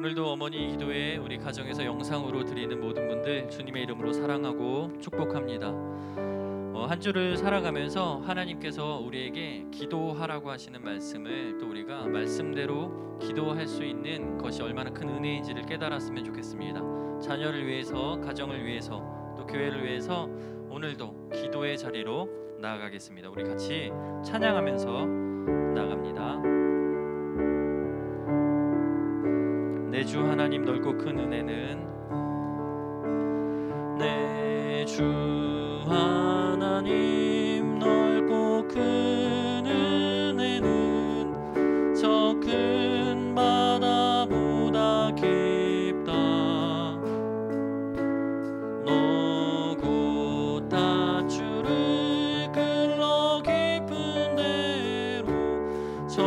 오늘도 어머니 기도회 우리 가정에서 영상으로 드리는 모든 분들 주님의 이름으로 사랑하고 축복합니다. 한 주를 살아가면서 하나님께서 우리에게 기도하라고 하시는 말씀을 또 우리가 말씀대로 기도할 수 있는 것이 얼마나 큰 은혜인지를 깨달았으면 좋겠습니다. 자녀를 위해서, 가정을 위해서, 또 교회를 위해서 오늘도 기도의 자리로 나아가겠습니다. 우리 같이 찬양하면서 나아갑니다. 내 주 하나님 넓고 큰 은혜는, 내 주 하나님 넓고 큰 은혜는 저 큰 바다보다 깊다. 너 곧 닷줄을 끌러 깊은 데로 저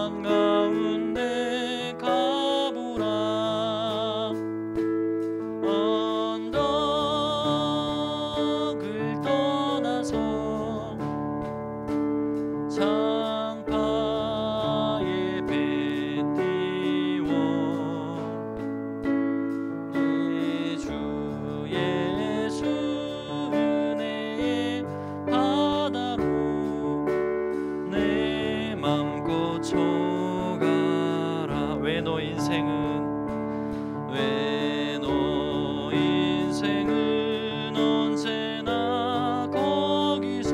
한가운데 가보라. 언덕을 떠나서 장파에 배 띄워 내 주 예수 은혜의 바다로 내 맘 고쳐가라. 왜 너 인생은 언제나 거기서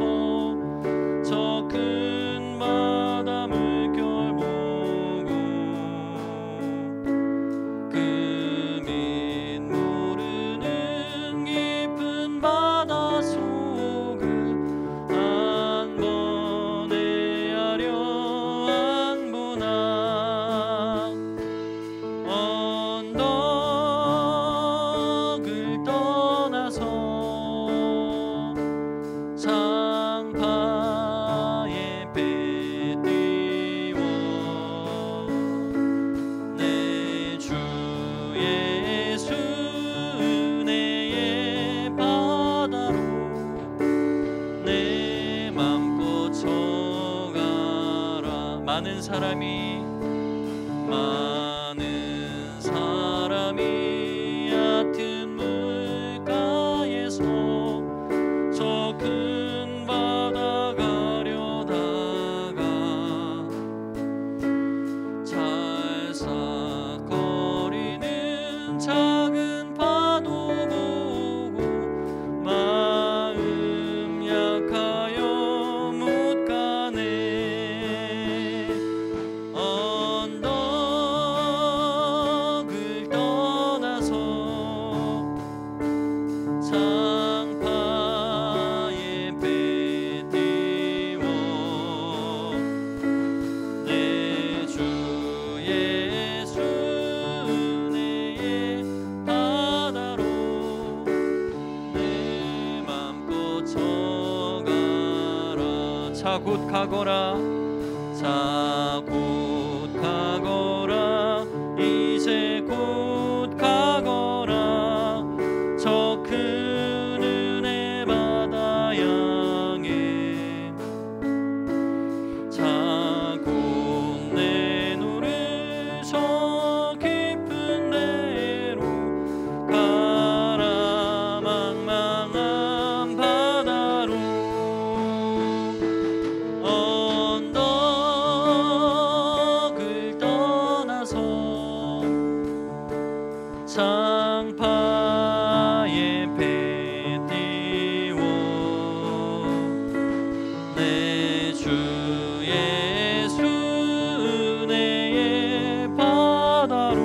저 큰 바다 물결 보고 그 밑 모르는 깊은 바다 속을 한 번 헤아려 안 보나. 언덕을 떠나서 장파에 배 띄워 내 주 예수 은혜의 바다로 내 맘 고쳐가라. 많은 사람이 얕은 물가에서 저 큰 바다 가려다가 찰싹거리는 작은 파도 보고 마음 약하여 못 가네. 언덕을 떠나서 장파에 배 띄워 내 주 예수 은혜의 바다로 내 맘 고쳐가라. 자 곧 가거라. 자 곧 가거라. 이제 곧 가거라. 저 큰 은혜 바다 향해 자 곧 내노를 저 깊은 데로 가라. 망망한 바다로 언덕을 떠나서 장파에 배 띄워 내 주 예수 은혜의 바다로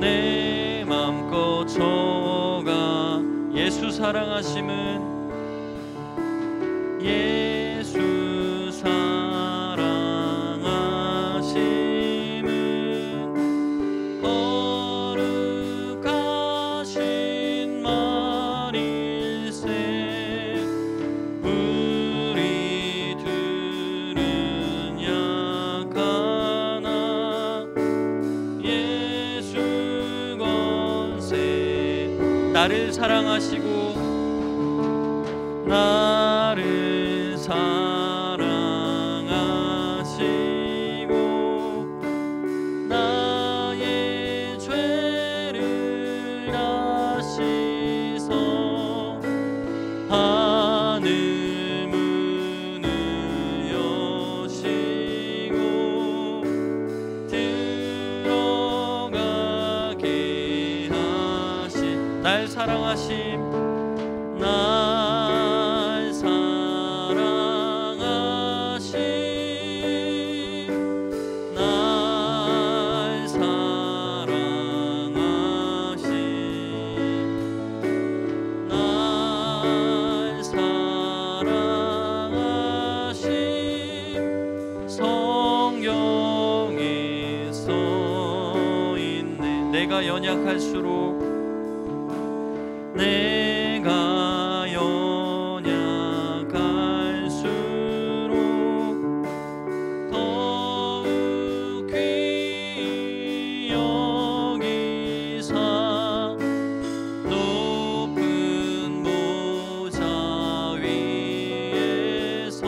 내 맘 고쳐가. 예수 사랑하심은, 예수 사랑하심은 거룩하신 말일세. 우리들은 약하나 예수 권세. 나를 사랑하시고 나를 사랑하시고 나 사랑하심 날 사랑하심 날 사랑하심 날 사랑하심 성경에 써있네. 내가 연약할수록 내가 연약할수록 더욱 귀히 여기사 높은 보좌 위에서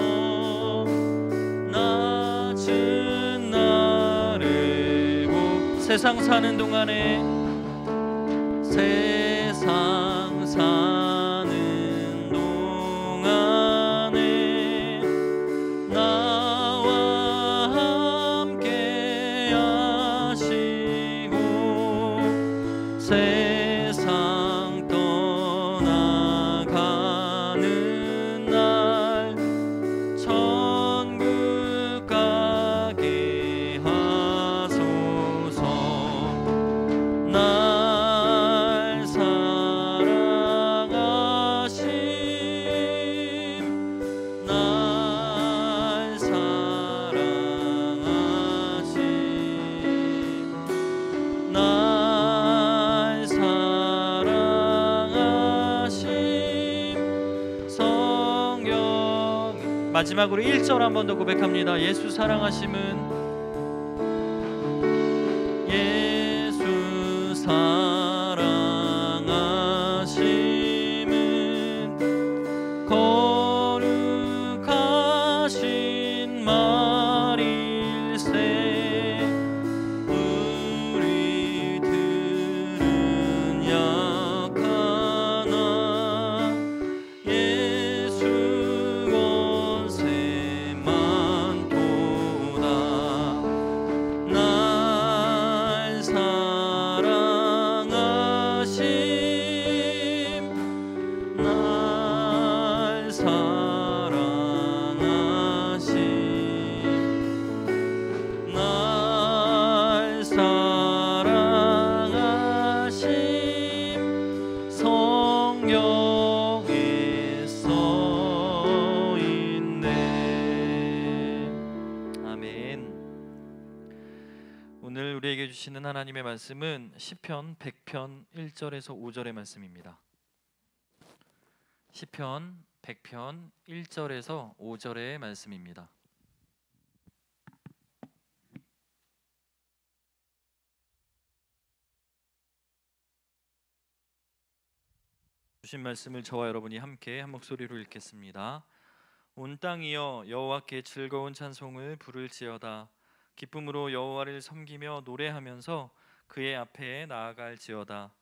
낮은 나를 보. 세상 사는 동안에 세상 사는 동안에 나와 함께 하시고 세상 떠나가는 날 천국 가게 하소서. 날 사랑하심 날 사랑하심 날 사랑하심 성경. 마지막으로 1절 한 번 더 고백합니다. 예수 사랑하심은 예수 사랑하심은 거룩하신 말일세. 우리들은 약하나 예수 권세 많도다. 날 사랑하심 날 사랑하심 날 사랑하심 성경에 써있네. 아멘. 오늘 우리에게 주시는 하나님의 말씀은 시편 100편 1절에서 5절의 말씀입니다. 시편 100편 1절에서 5절의 말씀입니다. 주신 말씀을 저와 여러분이 함께 한 목소리로 읽겠습니다. 온 땅이여 여호와께 즐거운 찬송을 부를지어다. 기쁨으로 여호와를 섬기며 노래하면서 그의 앞에 나아갈지어다.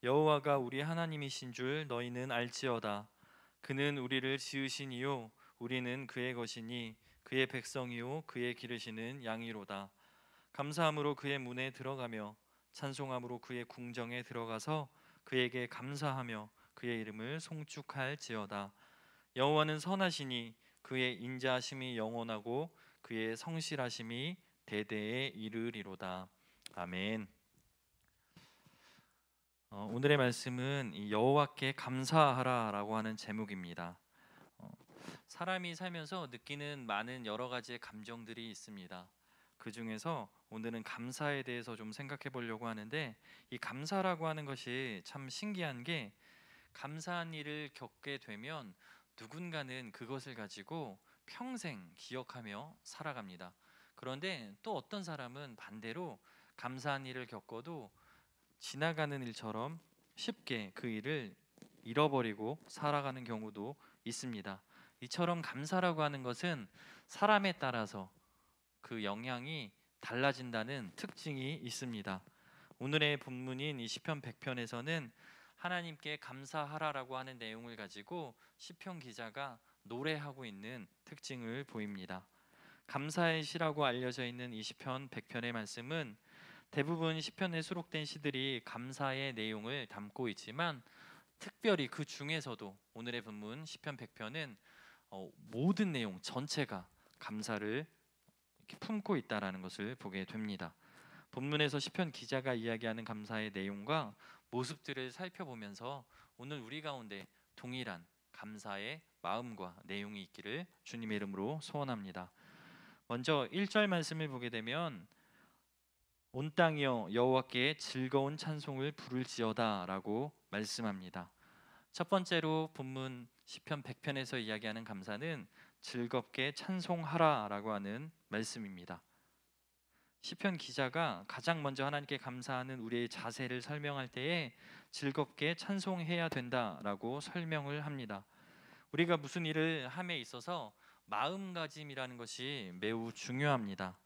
여호와가 우리 하나님이신 줄 너희는 알지어다. 그는 우리를 지으시니요 우리는 그의 것이니 그의 백성이요 그의 기르시는 양이로다. 감사함으로 그의 문에 들어가며 찬송함으로 그의 궁정에 들어가서 그에게 감사하며 그의 이름을 송축할지어다. 여호와는 선하시니 그의 인자하심이 영원하고 그의 성실하심이 대대에 이르리로다. 아멘. 오늘의 말씀은 이 여호와께 감사하라라고 하는 제목입니다. 사람이 살면서 느끼는 많은 여러 가지의 감정들이 있습니다. 그 중에서 오늘은 감사에 대해서 좀 생각해 보려고 하는데, 이 감사라고 하는 것이 참 신기한 게, 감사한 일을 겪게 되면 누군가는 그것을 가지고 평생 기억하며 살아갑니다. 그런데 또 어떤 사람은 반대로 감사한 일을 겪어도 지나가는 일처럼 쉽게 그 일을 잃어버리고 살아가는 경우도 있습니다. 이처럼 감사라고 하는 것은 사람에 따라서 그 영향이 달라진다는 특징이 있습니다. 오늘의 본문인 이 시편 100편에서는 하나님께 감사하라라고 하는 내용을 가지고 시편 기자가 노래하고 있는 특징을 보입니다. 감사의 시라고 알려져 있는 이 시편 100편의 말씀은 대부분 시편에 수록된 시들이 감사의 내용을 담고 있지만 특별히 그 중에서도 오늘의 본문 시편 100편은 모든 내용 전체가 감사를 이렇게 품고 있다라는 것을 보게 됩니다. 본문에서 시편 기자가 이야기하는 감사의 내용과 모습들을 살펴보면서 오늘 우리 가운데 동일한 감사의 마음과 내용이 있기를 주님의 이름으로 소원합니다. 먼저 1절 말씀을 보게 되면 온 땅이여 여호와께 즐거운 찬송을 부를지어다라고 말씀합니다. 첫 번째로 본문 시편 100편에서 이야기하는 감사는 즐겁게 찬송하라라고 하는 말씀입니다. 시편 기자가 가장 먼저 하나님께 감사하는 우리의 자세를 설명할 때에 즐겁게 찬송해야 된다라고 설명을 합니다. 우리가 무슨 일을 함에 있어서 마음가짐이라는 것이 매우 중요합니다.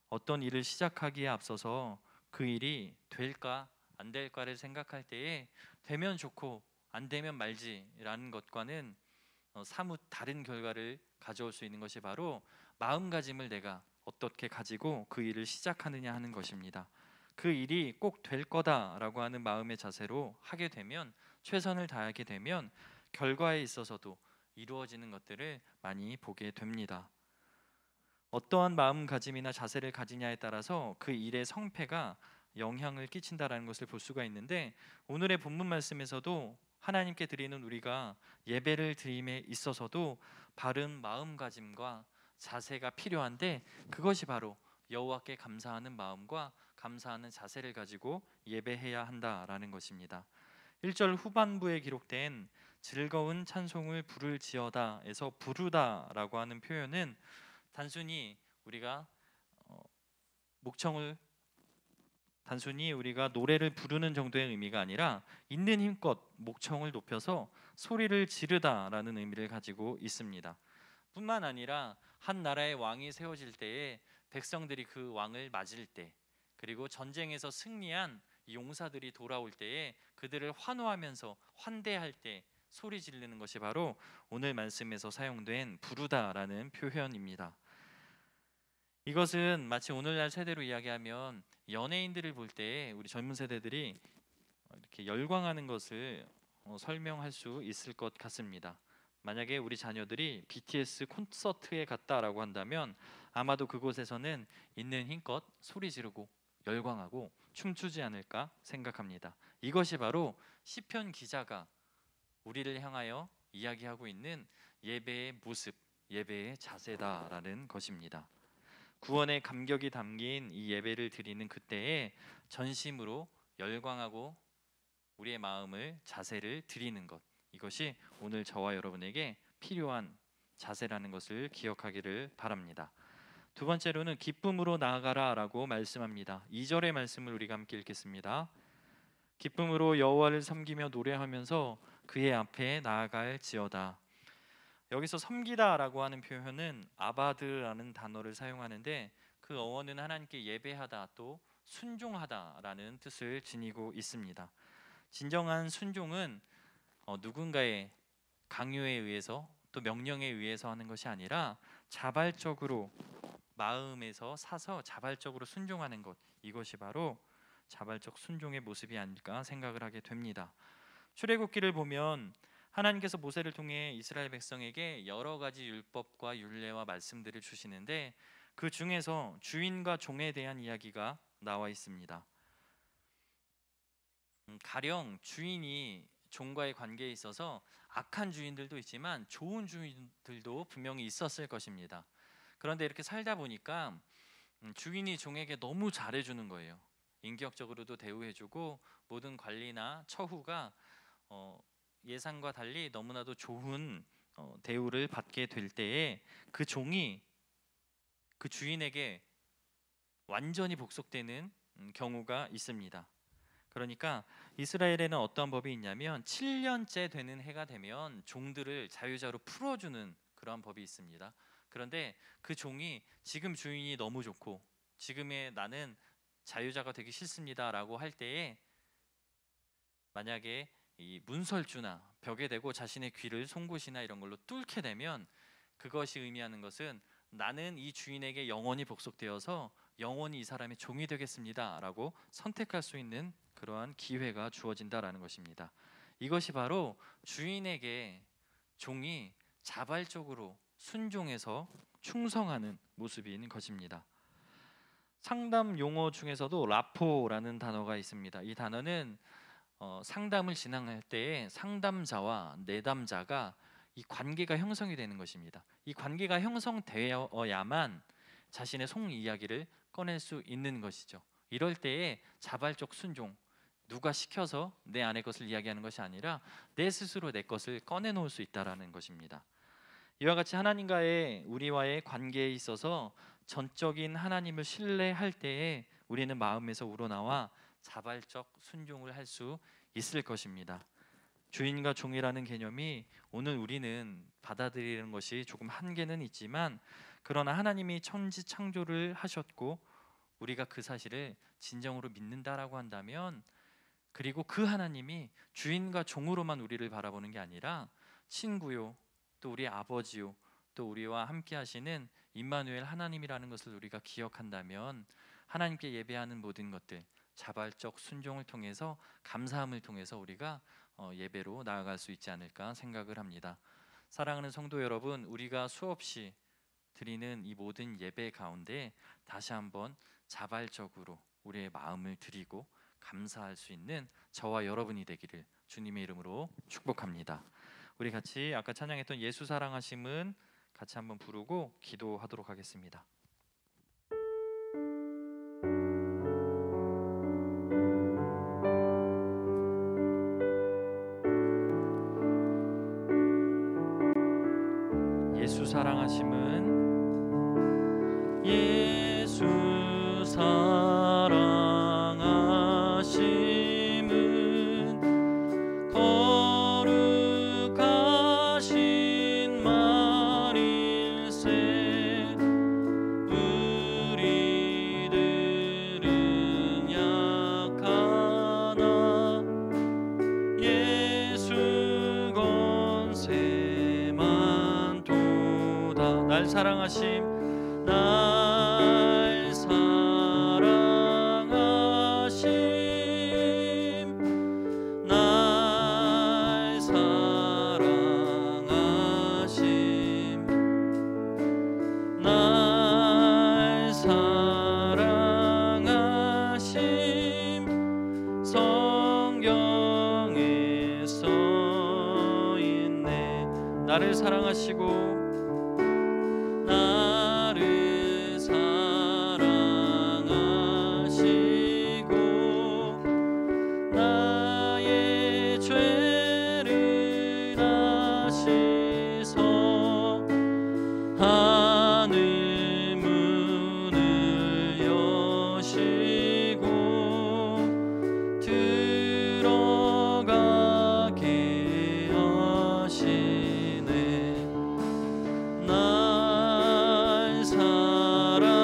어떤 일을 시작하기에 앞서서 그 일이 될까 안 될까를 생각할 때에 되면 좋고 안 되면 말지라는 것과는 사뭇 다른 결과를 가져올 수 있는 것이 바로 마음가짐을 내가 어떻게 가지고 그 일을 시작하느냐 하는 것입니다. 그 일이 꼭 될 거다라고 하는 마음의 자세로 하게 되면, 최선을 다하게 되면 결과에 있어서도 이루어지는 것들을 많이 보게 됩니다. 어떠한 마음가짐이나 자세를 가지냐에 따라서 그 일의 성패가 영향을 끼친다라는 것을 볼 수가 있는데, 오늘의 본문 말씀에서도 하나님께 드리는 우리가 예배를 드림에 있어서도 바른 마음가짐과 자세가 필요한데, 그것이 바로 여호와께 감사하는 마음과 감사하는 자세를 가지고 예배해야 한다라는 것입니다. 1절 후반부에 기록된 즐거운 찬송을 부를지어다에서 부르다라고 하는 표현은 단순히 우리가 목청을 단순히 우리가 노래를 부르는 정도의 의미가 아니라 있는 힘껏 목청을 높여서 소리를 지르다라는 의미를 가지고 있습니다. 뿐만 아니라 한 나라의 왕이 세워질 때에 백성들이 그 왕을 맞을 때, 그리고 전쟁에서 승리한 용사들이 돌아올 때에 그들을 환호하면서 환대할 때 소리 지르는 것이 바로 오늘 말씀에서 사용된 부르다라는 표현입니다. 이것은 마치 오늘날 세대로 이야기하면 연예인들을 볼 때 우리 젊은 세대들이 이렇게 열광하는 것을 설명할 수 있을 것 같습니다. 만약에 우리 자녀들이 BTS 콘서트에 갔다라고 한다면 아마도 그곳에서는 있는 힘껏 소리 지르고 열광하고 춤추지 않을까 생각합니다. 이것이 바로 시편 기자가 우리를 향하여 이야기하고 있는 예배의 모습, 예배의 자세다라는 것입니다. 구원의 감격이 담긴 이 예배를 드리는 그때에 전심으로 열광하고 우리의 마음을, 자세를 드리는 것, 이것이 오늘 저와 여러분에게 필요한 자세라는 것을 기억하기를 바랍니다. 두 번째로는 기쁨으로 나아가라 라고 말씀합니다. 2절의 말씀을 우리가 함께 읽겠습니다. 기쁨으로 여호와를 섬기며 노래하면서 그의 앞에 나아갈지어다. 여기서 섬기다라고 하는 표현은 아바드라는 단어를 사용하는데, 그 어원은 하나님께 예배하다, 또 순종하다라는 뜻을 지니고 있습니다. 진정한 순종은 누군가의 강요에 의해서 또 명령에 의해서 하는 것이 아니라 자발적으로 마음에서 사서 자발적으로 순종하는 것, 이것이 바로 자발적 순종의 모습이 아닐까 생각을 하게 됩니다. 출애굽기를 보면 하나님께서 모세를 통해 이스라엘 백성에게 여러 가지 율법과 율례와 말씀들을 주시는데, 그 중에서 주인과 종에 대한 이야기가 나와 있습니다. 가령 주인이 종과의 관계에 있어서 악한 주인들도 있지만 좋은 주인들도 분명히 있었을 것입니다. 그런데 이렇게 살다 보니까 주인이 종에게 너무 잘해주는 거예요. 인격적으로도 대우해주고 모든 관리나 처후가 예상과 달리 너무나도 좋은 대우를 받게 될 때에 그 종이 그 주인에게 완전히 복속되는 경우가 있습니다. 그러니까 이스라엘에는 어떤 법이 있냐면 7년째 되는 해가 되면 종들을 자유자로 풀어주는 그런 법이 있습니다. 그런데 그 종이 지금 주인이 너무 좋고 지금의 나는 자유자가 되기 싫습니다라고 할 때에 만약에 이 문설주나 벽에 대고 자신의 귀를 송곳이나 이런 걸로 뚫게 되면 그것이 의미하는 것은 나는 이 주인에게 영원히 복속되어서 영원히 이 사람의 종이 되겠습니다라고 선택할 수 있는 그러한 기회가 주어진다라는 것입니다. 이것이 바로 주인에게 종이 자발적으로 순종해서 충성하는 모습인 것입니다. 상담 용어 중에서도 라포라는 단어가 있습니다. 이 단어는 상담을 진행할 때에 상담자와 내담자가 이 관계가 형성이 되는 것입니다. 이 관계가 형성되어야만 자신의 속 이야기를 꺼낼 수 있는 것이죠. 이럴 때에 자발적 순종, 누가 시켜서 내 안의 것을 이야기하는 것이 아니라 내 스스로 내 것을 꺼내놓을 수 있다라는 것입니다. 이와 같이 하나님과의 우리와의 관계에 있어서 전적인 하나님을 신뢰할 때에 우리는 마음에서 우러나와 자발적 순종을 할 수 있을 것입니다. 주인과 종이라는 개념이 오늘 우리는 받아들이는 것이 조금 한계는 있지만, 그러나 하나님이 천지 창조를 하셨고 우리가 그 사실을 진정으로 믿는다라고 한다면, 그리고 그 하나님이 주인과 종으로만 우리를 바라보는 게 아니라 친구요, 또 우리 아버지요, 또 우리와 함께 하시는 임마누엘 하나님이라는 것을 우리가 기억한다면 하나님께 예배하는 모든 것들, 자발적 순종을 통해서, 감사함을 통해서 우리가 예배로 나아갈 수 있지 않을까 생각을 합니다. 사랑하는 성도 여러분, 우리가 수없이 드리는 이 모든 예배 가운데 다시 한번 자발적으로 우리의 마음을 드리고 감사할 수 있는 저와 여러분이 되기를 주님의 이름으로 축복합니다. 우리 같이 아까 찬양했던 예수 사랑하심은 같이 한번 부르고 기도하도록 하겠습니다. 예수 사랑하심은 예수 사랑하심은 거룩하신 말일세. 우리들은 약하나 예수 권세만 도다. 날 사랑하심, 날 사랑하심, 날 사랑하심, 날 사랑하심, 성경에 써있네. 나를 사랑하시고 나를 사랑하시고 나의 죄를 아시서 하늘 문을 여시고 들어가게 하시네. 날 사랑하심,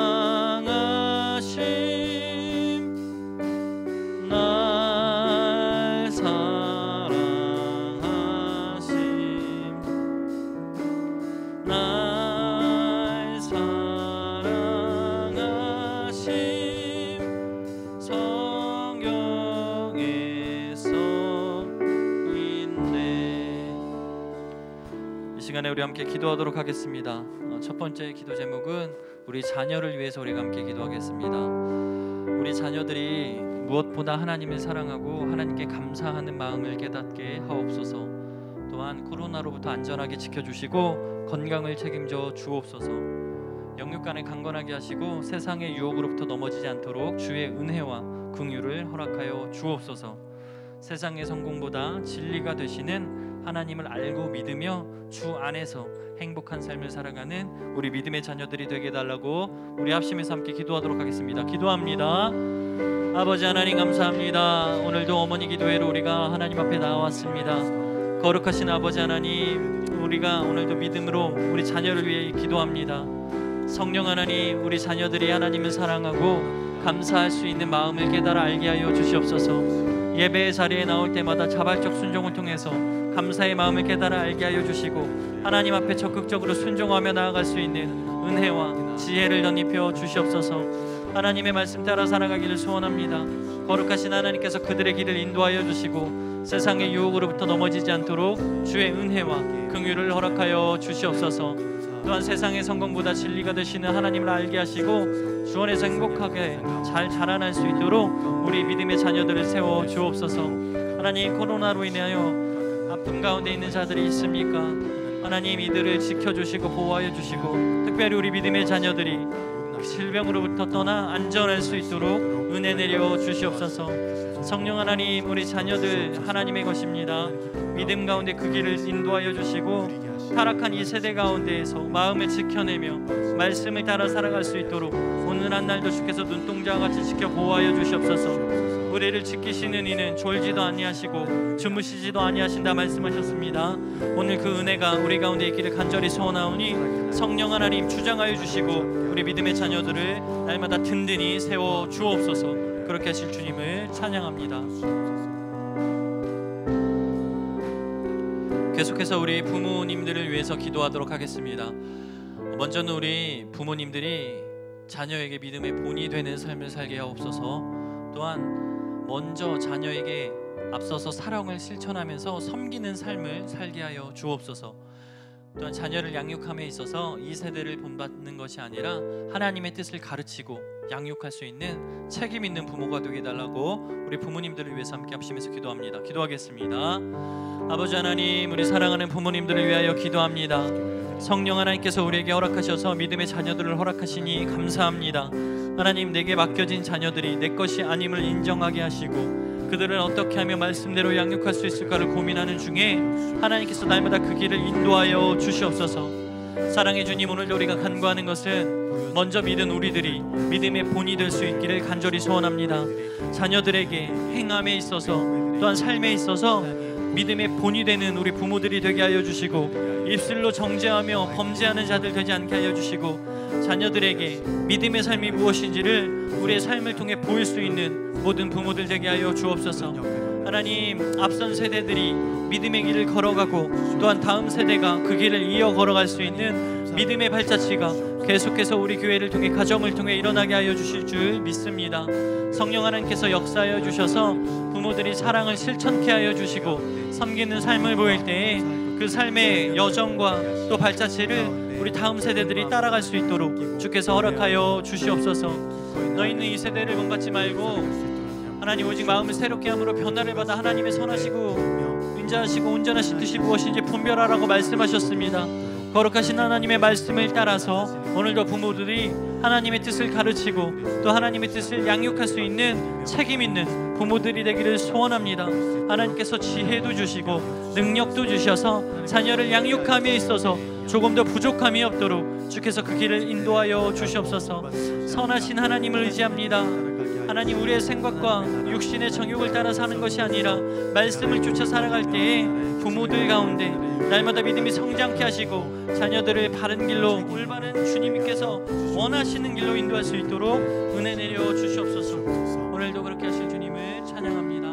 날 사랑하심, 날 사랑하심, 성경에 써있네. 이 시간에 우리 함께 기도하도록 하겠습니다. 첫 번째 기도 제목은 우리 자녀를 위해서 우리가 함께 기도하겠습니다. 우리 자녀들이 무엇보다 하나님을 사랑하고 하나님께 감사하는 마음을 깨닫게 하옵소서. 또한 코로나로부터 안전하게 지켜주시고 건강을 책임져 주옵소서. 영육간에 강건하게 하시고 세상의 유혹으로부터 넘어지지 않도록 주의 은혜와 긍휼을 허락하여 주옵소서. 세상의 성공보다 진리가 되시는 하나님을 알고 믿으며 주 안에서 행복한 삶을 살아가는 우리 믿음의 자녀들이 되게 해달라고 우리 합심해서 함께 기도하도록 하겠습니다. 기도합니다. 아버지 하나님 감사합니다. 오늘도 어머니 기도회로 우리가 하나님 앞에 나왔습니다. 거룩하신 아버지 하나님, 우리가 오늘도 믿음으로 우리 자녀를 위해 기도합니다. 성령 하나님, 우리 자녀들이 하나님을 사랑하고 감사할 수 있는 마음을 깨달아 알게 하여 주시옵소서. 예배의 자리에 나올 때마다 자발적 순종을 통해서 감사의 마음을 깨달아 알게 하여 주시고 하나님 앞에 적극적으로 순종하며 나아갈 수 있는 은혜와 지혜를 덧입혀 주시옵소서. 하나님의 말씀 따라 살아가기를 소원합니다. 거룩하신 하나님께서 그들의 길을 인도하여 주시고 세상의 유혹으로부터 넘어지지 않도록 주의 은혜와 긍휼을 허락하여 주시옵소서. 또한 세상의 성공보다 진리가 되시는 하나님을 알게 하시고 주 안에서 행복하게 잘 자라날 수 있도록 우리 믿음의 자녀들을 세워 주옵소서. 하나님, 코로나로 인하여 아픔 가운데 있는 자들이 있습니까? 하나님, 이들을 지켜주시고 보호하여 주시고 특별히 우리 믿음의 자녀들이 질병으로부터 떠나 안전할 수 있도록 은혜 내려 주시옵소서. 성령 하나님, 우리 자녀들 하나님의 것입니다. 믿음 가운데 그 길을 인도하여 주시고 타락한 이 세대 가운데에서 마음을 지켜내며 말씀을 따라 살아갈 수 있도록 오늘 한 날도 주께서 눈동자와 같이 지켜 보호하여 주시옵소서. 우리를 지키시는 이는 졸지도 아니하시고 주무시지도 아니하신다 말씀하셨습니다. 오늘 그 은혜가 우리 가운데 있기를 간절히 소원하오니 성령 하나님 주장하여 주시고 우리 믿음의 자녀들을 날마다 든든히 세워 주옵소서. 그렇게 하실 주님을 찬양합니다. 계속해서 우리 부모님들을 위해서 기도하도록 하겠습니다. 먼저는 우리 부모님들이 자녀에게 믿음의 본이 되는 삶을 살게 하옵소서. 또한 먼저 자녀에게 앞서서 사랑을 실천하면서 섬기는 삶을 살게 하여 주옵소서. 또한 자녀를 양육함에 있어서 이 세대를 본받는 것이 아니라 하나님의 뜻을 가르치고 양육할 수 있는 책임 있는 부모가 되게 해달라고 우리 부모님들을 위해서 함께 합심해서 기도합니다. 기도하겠습니다. 아버지 하나님, 우리 사랑하는 부모님들을 위하여 기도합니다. 성령 하나님께서 우리에게 허락하셔서 믿음의 자녀들을 허락하시니 감사합니다. 하나님, 내게 맡겨진 자녀들이 내 것이 아님을 인정하게 하시고 그들은 어떻게 하면 말씀대로 양육할 수 있을까를 고민하는 중에 하나님께서 날마다 그 길을 인도하여 주시옵소서. 사랑의 주님, 오늘도 우리가 간구하는 것은 먼저 믿은 우리들이 믿음의 본이 될 수 있기를 간절히 소원합니다. 자녀들에게 행함에 있어서 또한 삶에 있어서 믿음의 본이 되는 우리 부모들이 되게 하여 주시고 입술로 정죄하며 범죄하는 자들 되지 않게 하여 주시고 자녀들에게 믿음의 삶이 무엇인지를 우리의 삶을 통해 보일 수 있는 모든 부모들 되게 하여 주옵소서. 하나님, 앞선 세대들이 믿음의 길을 걸어가고 또한 다음 세대가 그 길을 이어 걸어갈 수 있는 믿음의 발자취가 계속해서 우리 교회를 통해 가정을 통해 일어나게 하여 주실 줄 믿습니다. 성령 하나님께서 역사하여 주셔서 부모들이 사랑을 실천케 하여 주시고 섬기는 삶을 보일 때에 그 삶의 여정과 또 발자취를 우리 다음 세대들이 따라갈 수 있도록 주께서 허락하여 주시옵소서. 너희는 이 세대를 본받지 말고 하나님 오직 마음을 새롭게 함으로 변화를 받아 하나님의 선하시고 인자하시고 온전하신 뜻이 무엇인지 분별하라고 말씀하셨습니다. 거룩하신 하나님의 말씀을 따라서 오늘도 부모들이 하나님의 뜻을 가르치고 또 하나님의 뜻을 양육할 수 있는 책임 있는 부모들이 되기를 소원합니다. 하나님께서 지혜도 주시고 능력도 주셔서 자녀를 양육함에 있어서 조금 더 부족함이 없도록 주께서 그 길을 인도하여 주시옵소서. 선하신 하나님을 의지합니다. 하나님, 우리의 생각과 육신의 정욕을 따라 사는 것이 아니라 말씀을 쫓아 살아갈 때에 부모들 가운데 날마다 믿음이 성장케 하시고 자녀들을 바른 길로 올바른 주님께서 원하시는 길로 인도할 수 있도록 은혜 내려 주시옵소서. 오늘도 그렇게 하실 주님을 찬양합니다.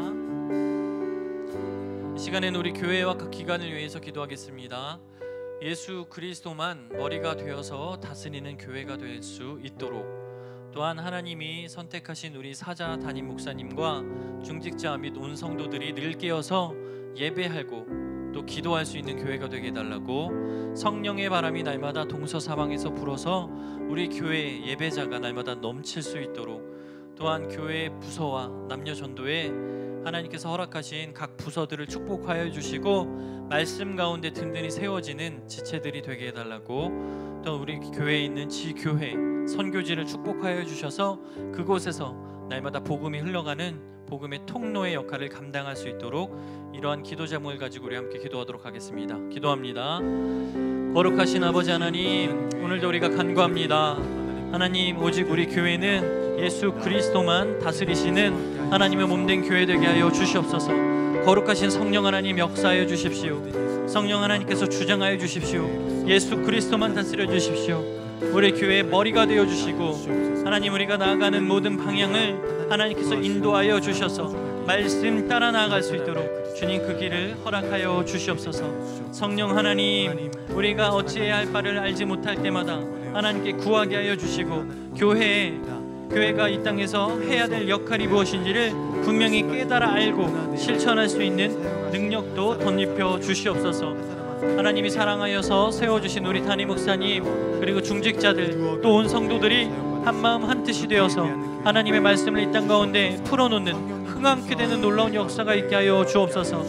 이 시간에는 우리 교회와 각 기관을 위해서 기도하겠습니다. 예수 그리스도만 머리가 되어서 다스리는 교회가 될 수 있도록, 또한 하나님이 선택하신 우리 사자 담임 목사님과 중직자 및 온 성도들이 늘 깨어서 예배하고 또 기도할 수 있는 교회가 되게 해달라고, 성령의 바람이 날마다 동서사방에서 불어서 우리 교회 예배자가 날마다 넘칠 수 있도록, 또한 교회 부서와 남녀 전도에 하나님께서 허락하신 각 부서들을 축복하여 주시고 말씀 가운데 든든히 세워지는 지체들이 되게 해달라고, 또 우리 교회에 있는 지교회 선교지를 축복하여 주셔서 그곳에서 날마다 복음이 흘러가는 복음의 통로의 역할을 감당할 수 있도록 이러한 기도 제목을 가지고 우리 함께 기도하도록 하겠습니다. 기도합니다. 거룩하신 아버지 하나님, 오늘도 우리가 간구합니다. 하나님, 오직 우리 교회는 예수 그리스도만 다스리시는 하나님의 몸된 교회 되게 하여 주시옵소서. 거룩하신 성령 하나님 역사하여 주십시오. 성령 하나님께서 주장하여 주십시오. 예수 그리스도만 다스려 주십시오. 우리 교회의 머리가 되어 주시고 하나님, 우리가 나아가는 모든 방향을 하나님께서 인도하여 주셔서 말씀 따라 나아갈 수 있도록 주님 그 길을 허락하여 주시옵소서. 성령 하나님, 우리가 어찌해야 할 바를 알지 못할 때마다 하나님께 구하게 하여 주시고 교회에 교회가 이 땅에서 해야 될 역할이 무엇인지를 분명히 깨달아 알고 실천할 수 있는 능력도 덧입혀 주시옵소서. 하나님이 사랑하여서 세워주신 우리 담임 목사님, 그리고 중직자들, 또 온 성도들이 한마음 한뜻이 되어서 하나님의 말씀을 이 땅 가운데 풀어놓는 흥황케 되는 놀라운 역사가 있게 하여 주옵소서.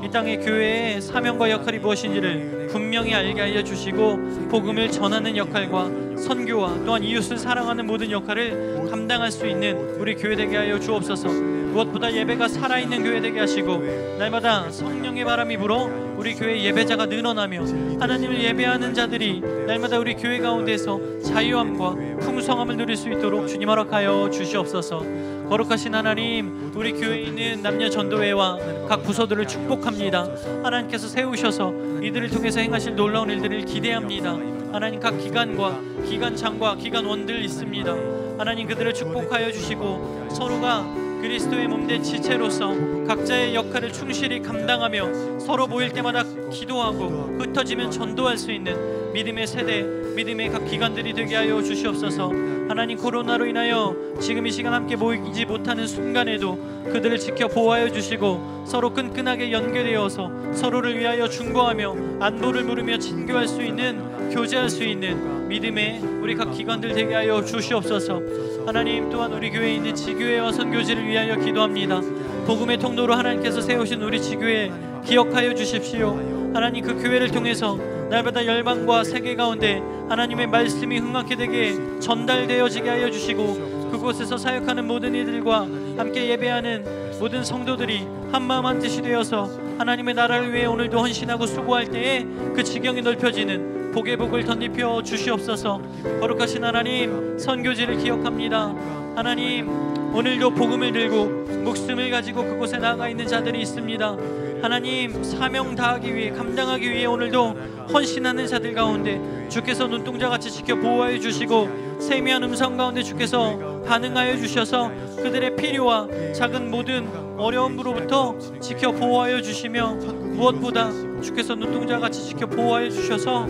이 땅의 교회의 사명과 역할이 무엇인지를 분명히 알게 하여 주시고, 복음을 전하는 역할과 선교와 또한 이웃을 사랑하는 모든 역할을 감당할 수 있는 우리 교회 되게 하여 주옵소서. 무엇보다 예배가 살아있는 교회 되게 하시고, 날마다 성령의 바람이 불어 우리 교회 예배자가 늘어나며 하나님을 예배하는 자들이 날마다 우리 교회 가운데서 자유함과 풍성함을 누릴 수 있도록 주님 허락하여 주시옵소서. 거룩하신 하나님, 우리 교회에 있는 남녀 전도회와 각 부서들을 축복합니다. 하나님께서 세우셔서 이들을 통해서 행하실 놀라운 일들을 기대합니다. 하나님, 각 기관과 기관장과 기관원들 있습니다. 하나님, 그들을 축복하여 주시고 서로가 그리스도의 몸된 지체로서 각자의 역할을 충실히 감당하며 서로 모일 때마다 기도하고 흩어지면 전도할 수 있는 믿음의 세대, 믿음의 각 기관들이 되게 하여 주시옵소서. 하나님, 코로나로 인하여 지금 이 시간 함께 모이지 못하는 순간에도 그들을 지켜 보호하여 주시고 서로 끈끈하게 연결되어서 서로를 위하여 중보하며 안보를 물으며 친교할 수 있는, 교제할 수 있는 믿음의 우리 각 기관들 되게 하여 주시옵소서. 하나님, 또한 우리 교회에 있는 지교회와 선교지를 위하여 기도합니다. 복음의 통로로 하나님께서 세우신 우리 지교회 기억하여 주십시오. 하나님, 그 교회를 통해서 날마다 열방과 세계 가운데 하나님의 말씀이 흥하게 되게 전달되어지게 하여 주시고, 그곳에서 사역하는 모든 이들과 함께 예배하는 모든 성도들이 한마음 한뜻이 되어서 하나님의 나라를 위해 오늘도 헌신하고 수고할 때에 그 지경이 넓혀지는 복의 복을 덧입혀 주시옵소서. 거룩하신 하나님, 선교지를 기억합니다. 하나님, 오늘도 복음을 들고 목숨을 가지고 그곳에 나가 있는 자들이 있습니다. 하나님, 사명 다하기 위해, 감당하기 위해 오늘도 헌신하는 자들 가운데 주께서 눈동자같이 지켜 보호하여 주시고, 세미한 음성 가운데 주께서 반응하여 주셔서 그들의 필요와 작은 모든 어려움으로부터 지켜 보호하여 주시며, 무엇보다 주께서 눈동자같이 지켜 보호하여 주셔서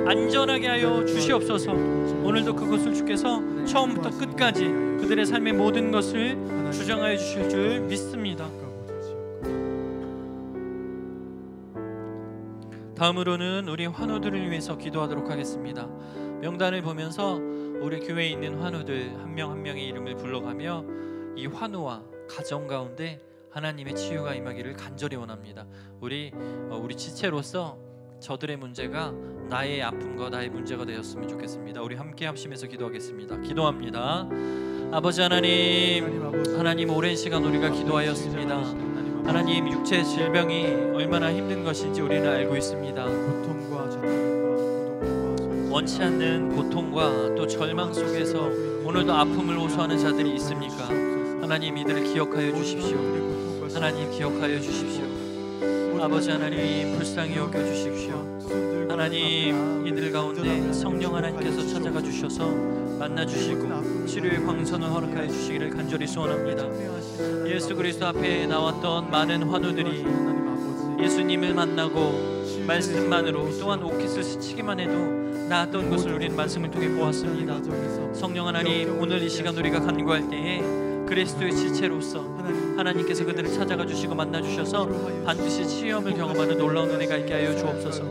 안전하게 하여 주시옵소서. 오늘도 그것을 주께서 처음부터 끝까지 그들의 삶의 모든 것을 주장하여 주실 줄 믿습니다. 다음으로는 우리 환우들을 위해서 기도하도록 하겠습니다. 명단을 보면서 우리 교회에 있는 환우들 한 명 한 명의 이름을 불러가며 이 환우와 가정 가운데 하나님의 치유가 임하기를 간절히 원합니다. 우리 지체로서 저들의 문제가 나의 아픔과 나의 문제가 되었으면 좋겠습니다. 우리 함께 합심해서 기도하겠습니다. 기도합니다. 아버지 하나님, 오랜 시간 우리가 기도하였습니다. 하나님, 육체 질병이 얼마나 힘든 것인지 우리는 알고 있습니다. 원치 않는 고통과 또 절망 속에서 오늘도 아픔을 호소하는 자들이 있습니까? 하나님, 이들을 기억하여 주십시오. 하나님, 기억하여 주십시오. 아버지 하나님, 불쌍히 여겨주십시오. 하나님, 이들 가운데 성령 하나님께서 찾아가 주셔서 만나주시고 치료의 광선을 허락하여 주시기를 간절히 소원합니다. 예수 그리스도 앞에 나왔던 많은 환우들이 예수님을 만나고 말씀만으로, 또한 옷깃을 스치기만 해도 나았던 것을 우리는 말씀을 통해 보았습니다. 성령 하나님, 오늘 이 시간 우리가 간구할 때에 그리스도의 지체로서 하나님께서 그들을 찾아가 주시고 만나 주셔서 반드시 치유함을 경험하는 놀라운 은혜가 있게 하여 주옵소서.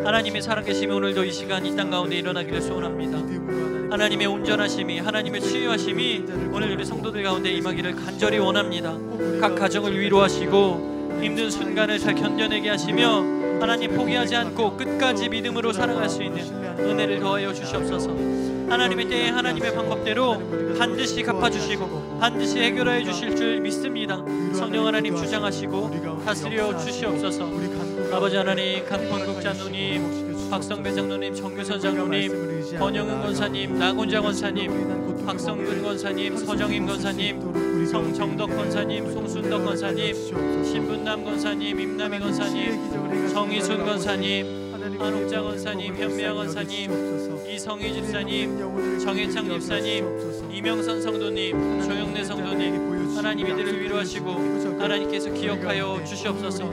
하나님의 살아계심이 오늘도 이 시간 이 땅 가운데 일어나기를 소원합니다. 하나님의 온전하심이, 하나님의 치유하심이 오늘 우리 성도들 가운데 임하기를 간절히 원합니다. 각 가정을 위로하시고 힘든 순간을 잘 견뎌내게 하시며 하나님, 포기하지 않고 끝까지 믿음으로 살아갈 수 있는 은혜를 더하여 주시옵소서. 하나님의 때에 하나님의 방법대로 반드시 갚아주시고 반드시 해결하여 주실 줄 믿습니다. 성령 하나님, 주장하시고 다스려 주시옵소서. 아버지 하나님, 강권국장 누님, 박성배 장로님, 정규선 장로님, 권영은 권사님, 나곤자 권사님, 박성근 권사님, 서정임 권사님, 성정덕 권사님, 송순덕 권사님, 신분남 권사님, 임남희 권사님, 정희순 권사님, 한옥자 권사님, 현미아 권사님, 이성희 집사님, 정혜창 집사님, 이명선 성도님, 조영래 성도님, 하나님 이들을 위로하시고 하나님께서 기억하여 주시옵소서.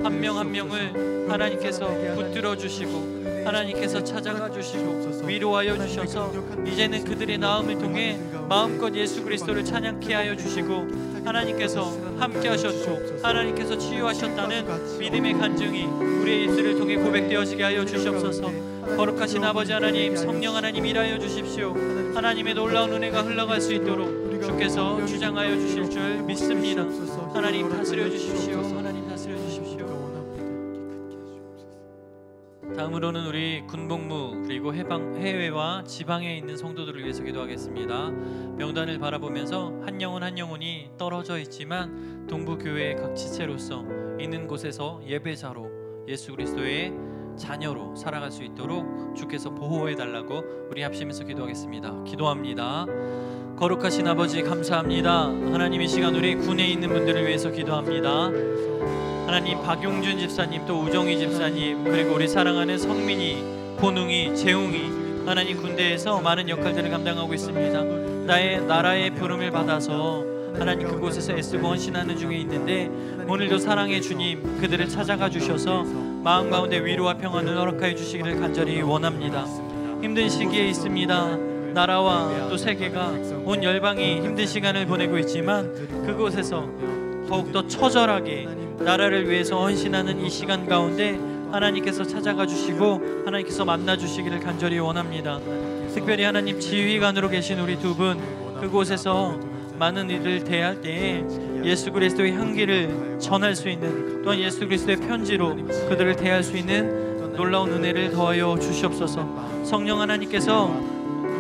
한 명 한 명을 하나님께서 붙들어 주시고 하나님께서 찾아가 주시고 위로하여 주셔서 이제는 그들의 나음을 통해 마음껏 예수 그리스도를 찬양케 하여 주시고 하나님께서 함께 하셨고 하나님께서 치유하셨다는 믿음의 간증이 우리의 입술을 통해 고백되어지게 하여 주시옵소서. 거룩하신 아버지 하나님, 성령 하나님 일하여 주십시오. 하나님의 놀라운 은혜가 흘러갈 수 있도록 주께서 주장하여 주실 줄 믿습니다. 하나님 다스려 주십시오. 하나님 다스려 주십시오. 다음으로는 우리 군복무 그리고 해외와 지방에 있는 성도들을 위해서 기도하겠습니다. 명단을 바라보면서 한 영혼 한 영혼이 떨어져 있지만 동부교회의 각 지체로서 있는 곳에서 예배자로 예수 그리스도의 자녀로 살아갈 수 있도록 주께서 보호해 달라고 우리 합심해서 기도하겠습니다. 기도합니다. 거룩하신 아버지 감사합니다. 하나님 이 시간 우리 군에 있는 분들을 위해서 기도합니다. 하나님 박용준 집사님 또 우정희 집사님 그리고 우리 사랑하는 성민이, 본웅이, 재웅이 하나님 군대에서 많은 역할들을 감당하고 있습니다. 나라의 부름을 받아서 하나님 그곳에서 애쓰고 헌신하는 중에 있는데 오늘도 사랑의 주님 그들을 찾아가 주셔서 마음 가운데 위로와 평안을 허락하여 주시기를 간절히 원합니다. 힘든 시기에 있습니다. 나라와 또 세계가 온 열방이 힘든 시간을 보내고 있지만 그곳에서 더욱더 처절하게 나라를 위해서 헌신하는 이 시간 가운데 하나님께서 찾아가 주시고 하나님께서 만나 주시기를 간절히 원합니다. 특별히 하나님 지휘관으로 계신 우리 두 분 그곳에서 많은 일을 대할 때에 예수 그리스도의 향기를 전할 수 있는 또한 예수 그리스도의 편지로 그들을 대할 수 있는 놀라운 은혜를 더하여 주시옵소서. 성령 하나님께서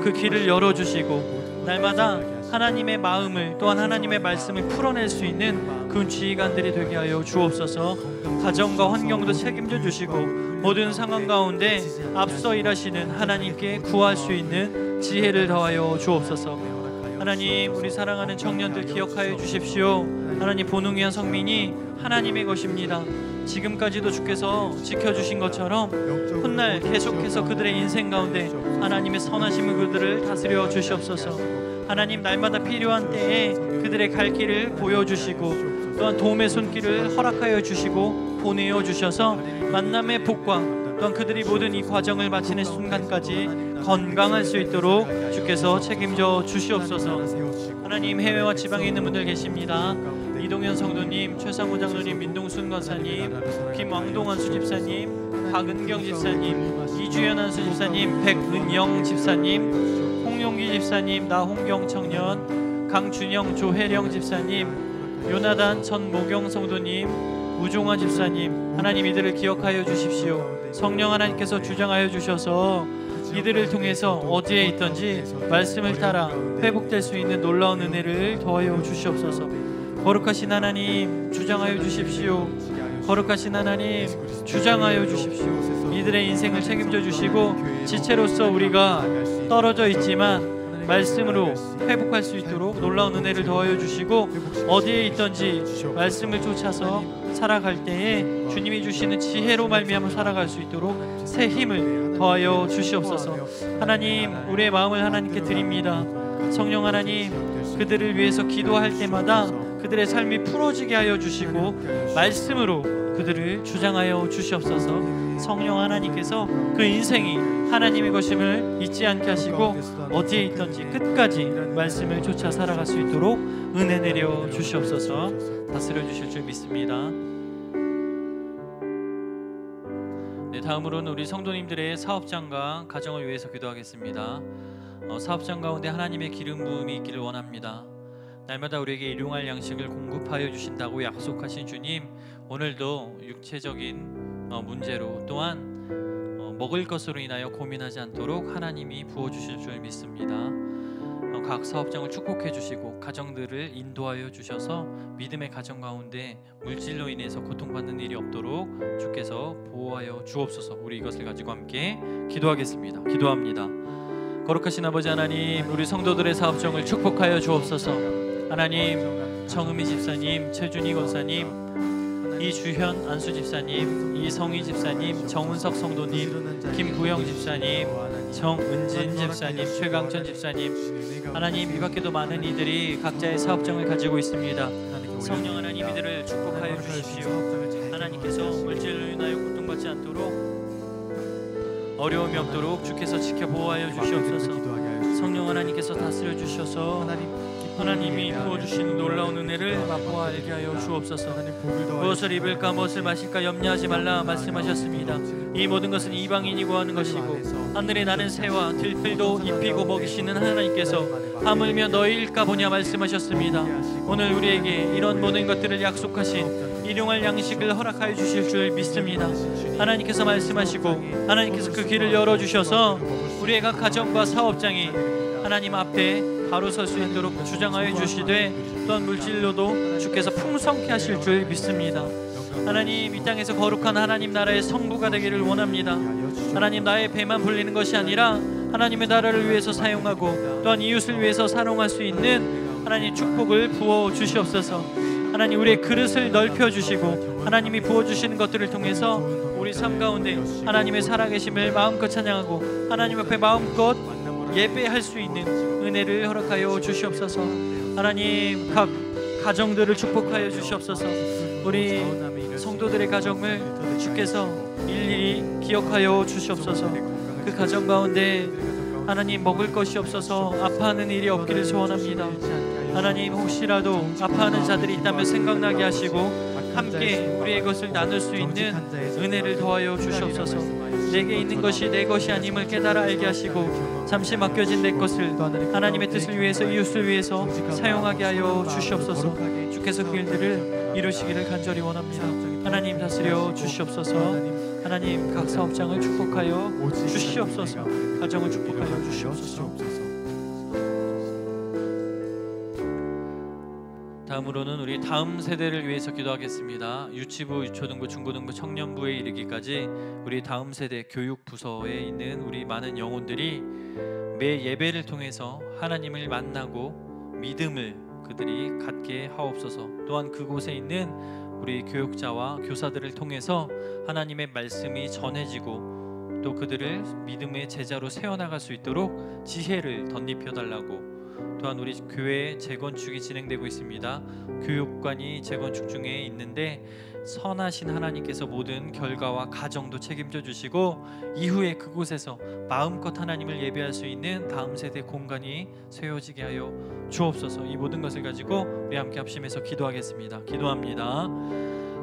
그 길을 열어주시고 날마다 하나님의 마음을 또한 하나님의 말씀을 풀어낼 수 있는 그 지휘관들이 되게 하여 주옵소서. 가정과 환경도 책임져 주시고 모든 상황 가운데 앞서 일하시는 하나님께 구할 수 있는 지혜를 더하여 주옵소서. 하나님 우리 사랑하는 청년들 기억하여 주십시오. 하나님 본웅이한 성민이 하나님의 것입니다. 지금까지도 주께서 지켜주신 것처럼 훗날 계속해서 그들의 인생 가운데 하나님의 선하심을 그들을 다스려 주시옵소서. 하나님 날마다 필요한 때에 그들의 갈 길을 보여주시고 또한 도움의 손길을 허락하여 주시고 보내어 주셔서 만남의 복과 또한 그들이 모든 이 과정을 마치는 순간까지 건강할 수 있도록 주께서 책임져 주시옵소서. 하나님 해외와 지방에 있는 분들 계십니다. 이동현 성도님, 최상호 장로님, 민동순 권사님, 김왕동환 수집사님, 박은경 집사님, 이주연 한수 집사님, 백은영 집사님, 홍용기 집사님, 나홍경 청년, 강준영 조혜령 집사님, 요나단 전모경 성도님, 우종화 집사님 하나님 이들을 기억하여 주십시오. 성령 하나님께서 주장하여 주셔서 이들을 통해서 어디에 있든지 말씀을 따라 회복될 수 있는 놀라운 은혜를 더하여 주시옵소서. 거룩하신 하나님 주장하여 주십시오. 거룩하신 하나님 주장하여 주십시오. 이들의 인생을 책임져 주시고 지체로서 우리가 떨어져 있지만 말씀으로 회복할 수 있도록 놀라운 은혜를 더하여 주시고 어디에 있든지 말씀을 쫓아서 살아갈 때에 주님이 주시는 지혜로 말미암아 살아갈 수 있도록 새 힘을 더하여 주시옵소서. 하나님 우리의 마음을 하나님께 드립니다. 성령 하나님 그들을 위해서 기도할 때마다 그들의 삶이 풀어지게 하여 주시고 말씀으로 그들을 주장하여 주시옵소서. 성령 하나님께서 그 인생이 하나님의 것임을 잊지 않게 하시고 어디에 있든지 끝까지 말씀을 쫓아 살아갈 수 있도록 은혜 내려 주시옵소서. 다스려 주실 줄 믿습니다. 네, 다음으로는 우리 성도님들의 사업장과 가정을 위해서 기도하겠습니다. 사업장 가운데 하나님의 기름 부음이 있기를 원합니다. 날마다 우리에게 일용할 양식을 공급하여 주신다고 약속하신 주님, 오늘도 육체적인 문제로 또한 먹을 것으로 인하여 고민하지 않도록 하나님이 부어주실 줄 믿습니다. 각 사업장을 축복해 주시고 가정들을 인도하여 주셔서 믿음의 가정 가운데 물질로 인해서 고통받는 일이 없도록 주께서 보호하여 주옵소서. 우리 이것을 가지고 함께 기도하겠습니다. 기도합니다. 거룩하신 아버지 하나님, 우리 성도들의 사업장을 축복하여 주옵소서. 하나님, 정은미 집사님, 최준희 권사님, 이주현 안수 집사님, 이성희 집사님, 정은석 성도님, 김구영 집사님, 정은진 집사님, 최강천 집사님, 하나님 이 밖에도 많은 이들이 각자의 사업장을 가지고 있습니다. 성령 하나님 이들을 축복하여 주십시오. 하나님께서 물질로 인하여 고통받지 않도록 어려움이 없도록 주께서 지켜 보호하여 주시옵소서. 성령 하나님께서 다스려 주셔서 하나님이 부어주시는 놀라운 은혜를 맛보아 알게 하여 주옵소서. 무엇을 입을까 무엇을 마실까 염려하지 말라 말씀하셨습니다. 이 모든 것은 이방인이 구하는 것이고 하늘에 나는 새와 들풀도 입히고 먹이시는 하나님께서 하물며 너희일까 보냐 말씀하셨습니다. 오늘 우리에게 이런 모든 것들을 약속하신 일용할 양식을 허락하여 주실 줄 믿습니다. 하나님께서 말씀하시고 하나님께서 그 길을 열어주셔서 우리의 각 가정과 사업장이 하나님 앞에 바로 설 수 있도록 주장하여 주시되 또한 물질로도 주께서 풍성케 하실 줄 믿습니다. 하나님, 이 땅에서 거룩한 하나님 나라의 성부가 되기를 원합니다. 하나님, 나의 배만 불리는 것이 아니라 하나님의 나라를 위해서 사용하고 또한 이웃을 위해서 사용할 수 있는 하나님 축복을 부어 주시옵소서. 하나님, 우리의 그릇을 넓혀 주시고 하나님이 부어 주시는 것들을 통해서 우리 삶 가운데 하나님의 살아계심을 마음껏 찬양하고 하나님 앞에 마음껏 예배할 수 있는 은혜를 허락하여 주시옵소서. 하나님, 각 가정들을 축복하여 주시옵소서. 우리 성도들의 가정을 주께서 일일이 기억하여 주시옵소서. 그 가정 가운데 하나님 먹을 것이 없어서 아파하는 일이 없기를 소원합니다. 하나님, 혹시라도 아파하는 자들이 있다면 생각나게 하시고 함께 우리의 것을 나눌 수 있는 은혜를 더하여 주시옵소서. 내게 있는 것이 내 것이 아님을 깨달아 알게 하시고 잠시 맡겨진 내 것을 하나님의 뜻을 위해서 이웃을 위해서 사용하게 하여 주시옵소서. 주께서 그 일들을 이루시기를 간절히 원합니다. 하나님, 다스려 주시옵소서. 하나님, 각 사업장을 축복하여 주시옵소서. 가정을 축복하여 주시옵소서. 다음으로는 우리 다음 세대를 위해서 기도하겠습니다. 유치부, 유초등부, 중고등부, 청년부에 이르기까지 우리 다음 세대 교육부서에 있는 우리 많은 영혼들이 매 예배를 통해서 하나님을 만나고 믿음을 그들이 갖게 하옵소서. 또한 그곳에 있는 우리 교육자와 교사들을 통해서 하나님의 말씀이 전해지고 또 그들을 믿음의 제자로 세워나갈 수 있도록 지혜를 덧입혀 달라고. 또한 우리 교회 재건축이 진행되고 있습니다. 교육관이 재건축 중에 있는데 선하신 하나님께서 모든 결과와 과정도 책임져 주시고 이후에 그곳에서 마음껏 하나님을 예배할 수 있는 다음 세대 공간이 세워지게 하여 주옵소서. 이 모든 것을 가지고 우리 함께 합심해서 기도하겠습니다. 기도합니다.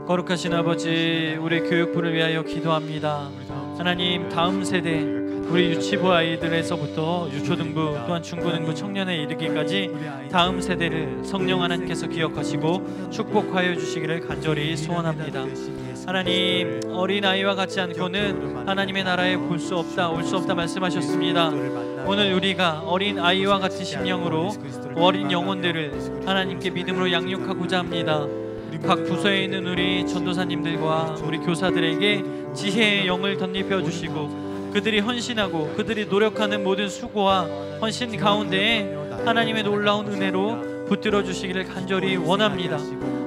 거룩하신 아버지, 우리 교육부를 위하여 기도합니다. 하나님, 다음 세대 우리 유치부 아이들에서부터 유초등부 또한 중고등부 청년에 이르기까지 다음 세대를 성령 하나님께서 기억하시고 축복하여 주시기를 간절히 소원합니다. 하나님, 어린아이와 같지 않고는 하나님의 나라에 볼 수 없다, 올 수 없다 말씀하셨습니다. 오늘 우리가 어린아이와 같은 심령으로 어린 영혼들을 하나님께 믿음으로 양육하고자 합니다. 각 부서에 있는 우리 전도사님들과 우리 교사들에게 지혜의 영을 덧입혀 주시고 그들이 헌신하고 그들이 노력하는 모든 수고와 헌신 가운데에 하나님의 놀라운 은혜로 붙들어 주시기를 간절히 원합니다.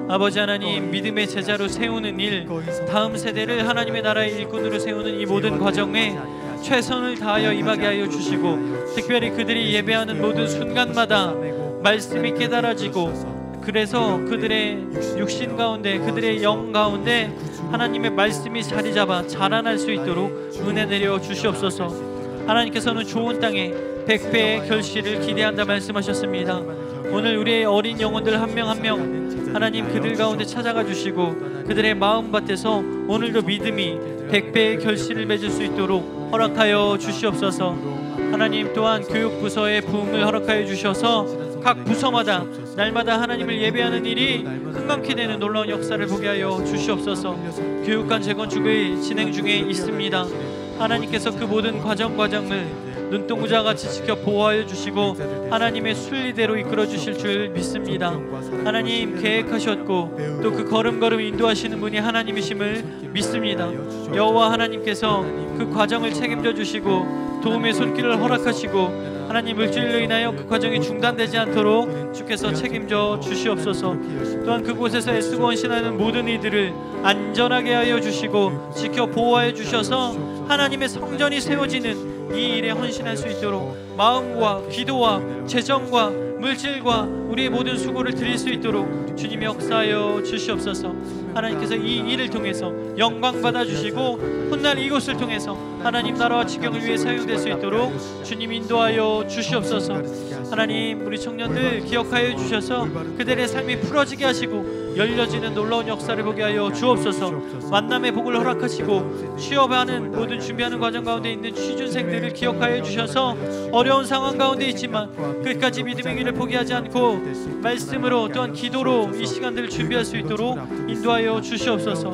아버지 하나님, 믿음의 제자로 세우는 일, 다음 세대를 하나님의 나라의 일꾼으로 세우는 이 모든 과정에 최선을 다하여 임하게 하여 주시고 특별히 그들이 예배하는 모든 순간마다 말씀이 깨달아지고 그래서 그들의 육신 가운데 그들의 영 가운데 하나님의 말씀이 자리 잡아 자라날 수 있도록 은혜 내려 주시옵소서. 하나님께서는 좋은 땅에 100배의 결실을 기대한다 말씀하셨습니다. 오늘 우리의 어린 영혼들 한 명 한 명 하나님 그들 가운데 찾아가 주시고 그들의 마음밭에서 오늘도 믿음이 100배의 결실을 맺을 수 있도록 허락하여 주시옵소서. 하나님, 또한 교육부서의 부흥을 허락하여 주셔서 각 부서마다 날마다 하나님을 예배하는 일이 흥망케 되는 놀라운 역사를 보게 하여 주시옵소서. 교육관 재건축의 진행 중에 있습니다. 하나님께서 그 모든 과정을 눈동자같이 지켜 보호하여 주시고 하나님의 순리대로 이끌어 주실 줄 믿습니다. 하나님, 계획하셨고 또 그 걸음걸음 인도하시는 분이 하나님이심을 믿습니다. 여호와 하나님께서 그 과정을 책임져 주시고 도움의 손길을 허락하시고 하나님, 물질로 인하여 그 과정이 중단되지 않도록 주께서 책임져 주시옵소서. 또한 그곳에서 애쓰고 헌신하는 모든 이들을 안전하게 하여 주시고 지켜 보호하여 주셔서 하나님의 성전이 세워지는 이 일에 헌신할 수 있도록 마음과 기도와 재정과 물질과 우리의 모든 수고를 드릴 수 있도록 주님이 역사하여 주시옵소서. 하나님께서 이 일을 통해서 영광 받아주시고 훗날 이곳을 통해서 하나님 나라와 지경을 위해 사용될 수 있도록 주님 인도하여 주시옵소서. 하나님 우리 청년들 기억하여 주셔서 그들의 삶이 풀어지게 하시고 열려지는 놀라운 역사를 보게 하여 주옵소서. 만남의 복을 허락하시고 취업하는 모든 준비하는 과정 가운데 있는 취준생들을 기억하여 주셔서 어려운 상황 가운데 있지만 끝까지 믿음의 길을 포기하지 않고 말씀으로 또한 기도로 이 시간들을 준비할 수 있도록 인도하여 주시옵소서.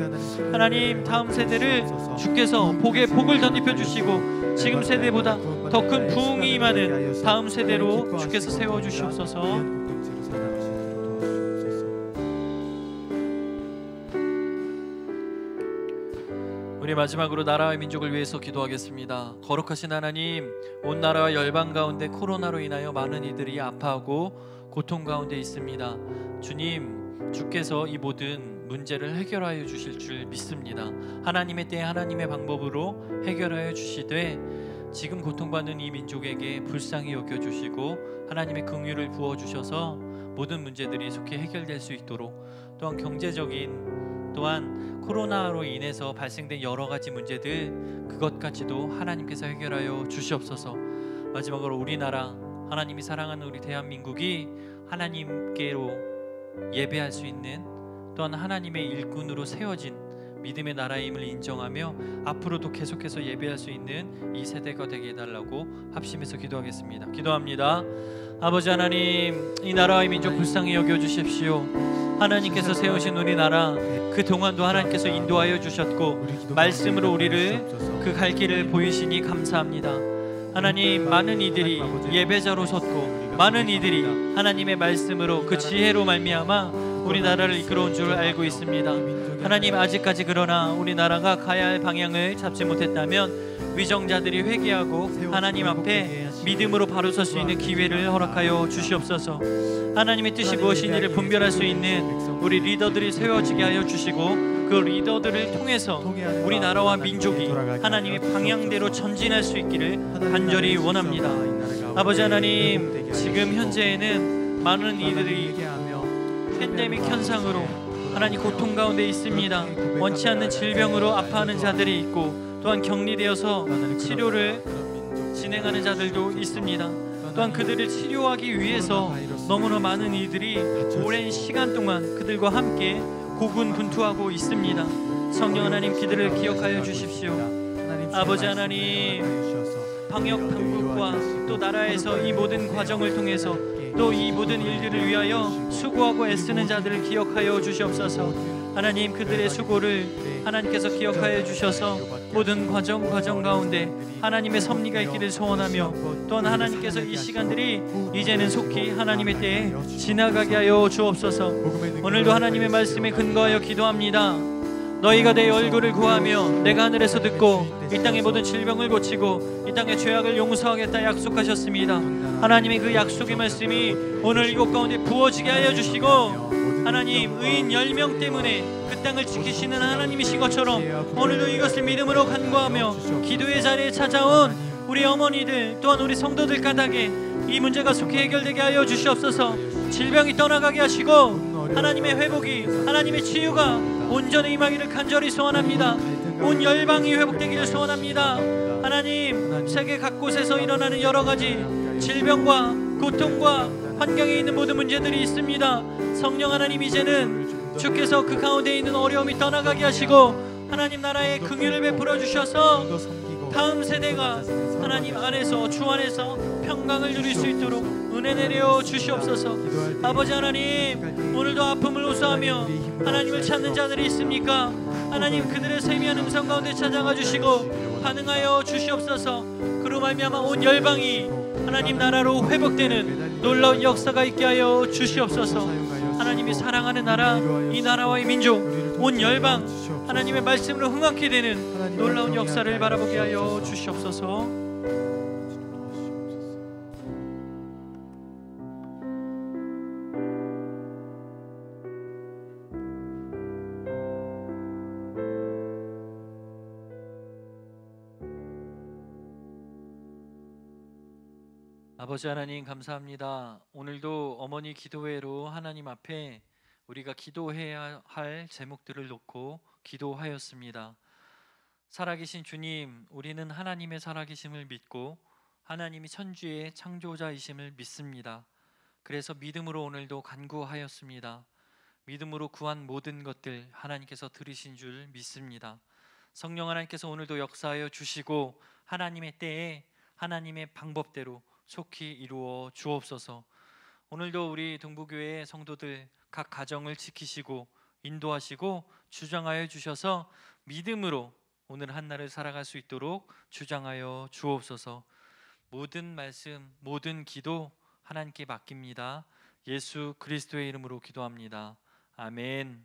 하나님 다음 세대를 주께서 복에 복을 덧입혀 주시고 지금 세대보다 더 큰 부흥이 임하는 다음 세대로 주께서 세워 주시옵소서. 우리 마지막으로 나라와 민족을 위해서 기도하겠습니다. 거룩하신 하나님, 온 나라와 열방 가운데 코로나로 인하여 많은 이들이 아파하고 고통 가운데 있습니다. 주님, 주께서 이 모든 문제를 해결하여 주실 줄 믿습니다. 하나님의 때에 하나님의 방법으로 해결하여 주시되 지금 고통받는 이 민족에게 불쌍히 여겨주시고 하나님의 긍휼을 부어주셔서 모든 문제들이 속히 해결될 수 있도록, 또한 경제적인 또한 코로나로 인해서 발생된 여러 가지 문제들 그것까지도 하나님께서 해결하여 주시옵소서. 마지막으로 우리나라, 하나님이 사랑하는 우리 대한민국이 하나님께로 예배할 수 있는 또한 하나님의 일꾼으로 세워진 믿음의 나라임을 인정하며 앞으로도 계속해서 예배할 수 있는 이 세대가 되게 해달라고 합심해서 기도하겠습니다. 기도합니다. 아버지 하나님, 이 나라와 이 민족 불쌍히 여겨주십시오. 하나님께서 세우신 우리나라, 그 동안도 하나님께서 인도하여 주셨고 말씀으로 우리를 그 갈 길을 보이시니 감사합니다. 하나님, 많은 이들이 예배자로 섰고 많은 이들이 하나님의 말씀으로 그 지혜로 말미암아 우리나라를 이끌어온 줄 알고 있습니다. 하나님, 아직까지 그러나 우리나라가 가야 할 방향을 잡지 못했다면 위정자들이 회개하고 하나님 앞에 믿음으로 바로 설 수 있는 기회를 허락하여 주시옵소서. 하나님의 뜻이 무엇인지를 분별할 수 있는 우리 리더들이 세워지게 하여 주시고 그 리더들을 통해서 우리나라와 민족이 하나님의 방향대로 전진할 수 있기를 간절히 원합니다. 아버지 하나님, 지금 현재에는 많은 이들이 팬데믹 현상으로 하나님 고통 가운데 있습니다. 원치 않는 질병으로 아파하는 자들이 있고 또한 격리되어서 치료를 진행하는 자들도 있습니다. 또한 그들을 치료하기 위해서 너무나 많은 이들이 오랜 시간 동안 그들과 함께 고군분투하고 있습니다. 성령 하나님, 그들을 기억하여 주십시오. 아버지 하나님, 방역 당국과 또 나라에서 이 모든 과정을 통해서 또 이 모든 일들을 위하여 수고하고 애쓰는 자들을 기억하여 주시옵소서. 하나님, 그들의 수고를 하나님께서 기억하여 주셔서 모든 과정 가운데 하나님의 섭리가 있기를 소원하며 또한 하나님께서 이 시간들이 이제는 속히 하나님의 때에 지나가게 하여 주옵소서. 오늘도 하나님의 말씀에 근거하여 기도합니다. 너희가 내 얼굴을 구하며 내가 하늘에서 듣고 이 땅의 모든 질병을 고치고 이 땅의 죄악을 용서하겠다 약속하셨습니다. 하나님의 그 약속의 말씀이 오늘 이곳 가운데 부어지게 하여 주시고, 하나님, 의인 10명 때문에 그 땅을 지키시는 하나님이신 것처럼 오늘도 이것을 믿음으로 간구하며 기도의 자리에 찾아온 우리 어머니들 또한 우리 성도들 까닭에 이 문제가 속히 해결되게 하여 주시옵소서. 질병이 떠나가게 하시고 하나님의 회복이, 하나님의 치유가 온전히 임하기를 간절히 소원합니다. 온 열방이 회복되기를 소원합니다. 하나님, 세계 각곳에서 일어나는 여러 가지 질병과 고통과 환경에 있는 모든 문제들이 있습니다. 성령 하나님, 이제는 주께서 그 가운데 있는 어려움이 떠나가게 하시고 하나님 나라의 긍휼을 베풀어 주셔서 다음 세대가 하나님 안에서, 주 안에서 평강을 누릴 수 있도록 은혜 내려 주시옵소서. 아버지 하나님, 오늘도 아픔을 호소하며 하나님을 찾는 자들이 있습니까? 하나님, 그들의 세미한 음성 가운데 찾아가 주시고 반응하여 주시옵소서. 그로 말미암아 온 열방이 하나님 나라로 회복되는 놀라운 역사가 있게 하여 주시옵소서. 하나님이 사랑하는 나라, 이 나라와 이 민족, 온 열방 하나님의 말씀으로 흥하게 되는 놀라운 역사를 바라보게 하여 주시옵소서. 아버지 하나님 감사합니다. 오늘도 어머니 기도회로 하나님 앞에 우리가 기도해야 할 제목들을 놓고 기도하였습니다. 살아계신 주님, 우리는 하나님의 살아계심을 믿고 하나님이 천주의 창조자이심을 믿습니다. 그래서 믿음으로 오늘도 간구하였습니다. 믿음으로 구한 모든 것들 하나님께서 들으신 줄 믿습니다. 성령 하나님께서 오늘도 역사하여 주시고 하나님의 때에 하나님의 방법대로 속히 이루어 주옵소서. 오늘도 우리 동부교회 성도들 각 가정을 지키시고 인도하시고 주장하여 주셔서 믿음으로 오늘 한날을 살아갈 수 있도록 주장하여 주옵소서. 모든 말씀, 모든 기도 하나님께 맡깁니다. 예수 그리스도의 이름으로 기도합니다. 아멘.